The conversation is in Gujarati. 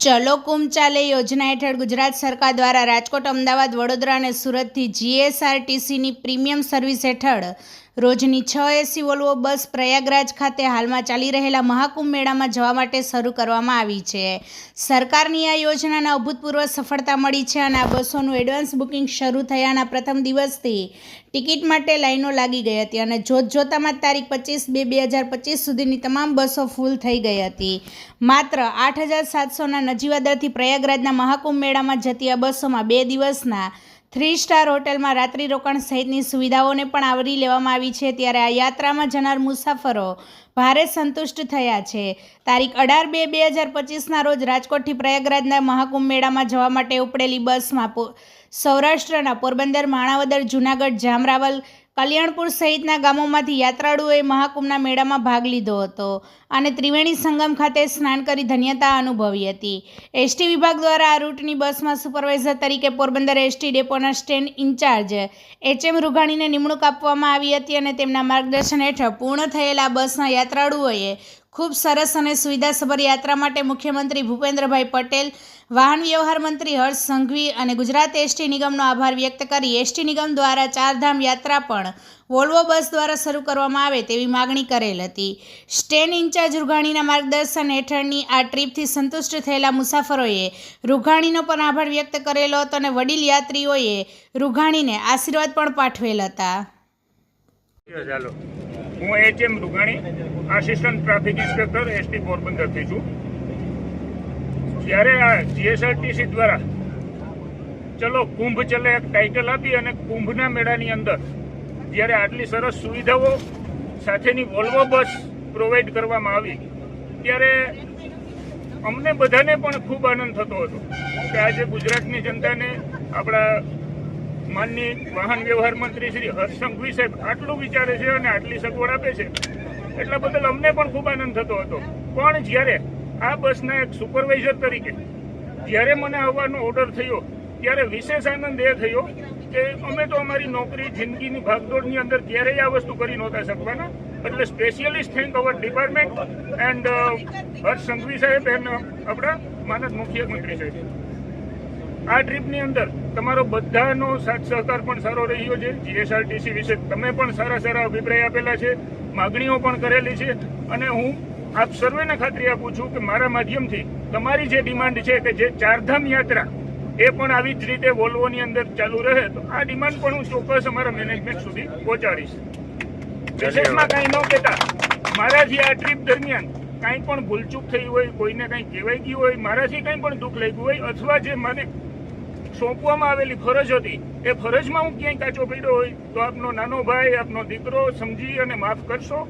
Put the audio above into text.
ચલો કુંભ ચાલે યોજના હેઠળ ગુજરાત સરકાર દ્વારા રાજકોટ, અમદાવાદ, વડોદરા અને સુરતથી જીએસઆરટીસીની પ્રીમિયમ સર્વિસ હેઠળ રોજની 6 એસી વોલ્વો બસ પ્રયાગરાજ ખાતે હાલમાં ચાલી રહેલા મહાકુંભ મેળામાં જવા માટે શરૂ કરવામાં આવી છે। સરકારની આ યોજનાને અભૂતપૂર્વ સફળતા મળી છે અને આ બસોનું એડવાન્સ બુકિંગ શરૂ થયાના પ્રથમ દિવસથી ટિકિટ માટે લાઈનો લાગી ગઈ હતી અને જોતજોતામાં તારીખ 25/2/2025 સુધીની તમામ બસો ફૂલ થઈ ગઈ હતી। માત્ર 8,700ના નજીવા દરથી પ્રયાગરાજના મહાકુંભ મેળામાં જતી આ બસોમાં 2 દિવસના 3 સ્ટાર હોટલમાં રાત્રિ રોકાણ સહિતની સુવિધાઓને પણ આવરી લેવામાં આવી છે। ત્યારે આ યાત્રામાં જનાર મુસાફરો ભારે સંતુષ્ટ થયા છે। તારીખ 18/2/2025ના રોજ રાજકોટથી પ્રયાગરાજના મહાકુંભ મેળામાં જવા માટે ઉપડેલી બસમાં સૌરાષ્ટ્રના પોરબંદર, માણાવદર, જૂનાગઢ, જામરાવલ, કલ્યાણપુર સહિતના ગામોમાંથી યાત્રાળુઓએ મહાકુંભના મેળામાં ભાગ લીધો હતો અને ત્રિવેણી સંગમ ખાતે સ્નાન કરી ધન્યતા અનુભવી હતી। એસટી વિભાગ દ્વારા આ રૂટની બસમાં સુપરવાઇઝર તરીકે પોરબંદર એસટી ડેપોના સ્ટેન્ડ ઇન્ચાર્જ HM રૂઘાણીને નિમણૂક આપવામાં આવી હતી અને તેમના માર્ગદર્શન હેઠળ પૂર્ણ થયેલા બસના યાત્રાળુઓએ ખૂબ સરસ અને સુવિધાસભર યાત્રા માટે મુખ્યમંત્રી ભૂપેન્દ્રભાઈ પટેલ, વાહન વ્યવહાર મંત્રી હર્ષ સંઘવી અને ગુજરાત એસટી નિગમનો આભાર વ્યક્ત કરી એસટી નિગમ દ્વારા ચારધામ યાત્રા પણ વોલ્વો બસ દ્વારા શરૂ કરવામાં આવે તેવી માગણી કરેલ હતી। સ્ટેન્ડ ઇન્ચાર્જ રૂઘાણીના માર્ગદર્શન હેઠળની આ ટ્રીપથી સંતુષ્ટ થયેલા મુસાફરોએ રૂઘાણીનો પણ આભાર વ્યક્ત કરેલો હતો અને વડીલ યાત્રીઓએ રૂઘાણીને આશીર્વાદ પણ પાઠવેલ હતા। હું HM Rughani, assistant traffic inspector ST પોરબંદરથી છું। જ્યારે આ જીએસઆરટીસી દ્વારા ચલો કુંભ ચલે એક ટાઇટલ આપી અને કુંભના મેળાની અંદર જ્યારે આટલી સરસ સુવિધાઓ સાથેની વોલ્વો બસ પ્રોવાઈડ કરવામાં આવી ત્યારે અમને બધાને પણ ખૂબ આનંદ થતો હતો કે આજે ગુજરાતની જનતાને આપણા માનનીય વાહન વ્યવહાર મંત્રી શ્રી હર્ષ સંઘવી સાહેબ આટલું વિચારે છે અને આટલી સગવડ આપે છે એટલા બદલ અમને પણ ખૂબ આનંદ થતો હતો। પણ જ્યારે આ બસના એક સુપરવાઇઝર તરીકે જ્યારે મને આવવાનો ઓર્ડર થયો ત્યારે વિશેષ આનંદ એ થયો કે અમે તો અમારી નોકરી જિંદગીની ભાગદોડની અંદર ક્યારેય આ વસ્તુ કરી નહોતા શકવાના, એટલે specialist thank our department and Harsh Sanghavi સાહેબ એન્ડ આપણા માનદ મુખ્યમંત્રી સાહેબ। આ ટ્રીપની અંદર તમારો બધાનો સાથ સહકાર પણ સારો રહ્યો છે। જીએસઆરટીસી વિશે તમે પણ સારા અભિપ્રાય આપેલા છે, માગણીઓ પણ કરેલી છે અને હું આપ સર્વેને ખાતરી આપું છું કે મારા માધ્યમથી તમારી જે ડિમાન્ડ છે કે જે ચારધામ યાત્રા એ પણ આવી જ રીતે વોલ્વોની અંદર ચાલુ રહે તો આ ડિમાન્ડ પણ હું ચોક્કસ અમારા મેનેજમેન્ટ સુધી પહોંચાડીશ। વિશેષમાં કાંઈ ન કહેતા મારાથી આ ટ્રીપ દરમિયાન કાંઈ પણ ભૂલચૂક થઈ હોય, કોઈને કંઈ કહેવાઈ ગયું હોય, મારાથી કંઈ પણ દુઃખ લાગ્યું હોય અથવા જે મને સોંપવામાં આવેલી ફરજ હતી એ ફરજમાં હું ક્યાંય કાચો પડ્યો હોય તો આપનો નાનો ભાઈ, આપનો દીકરો સમજી અને માફ કરશો।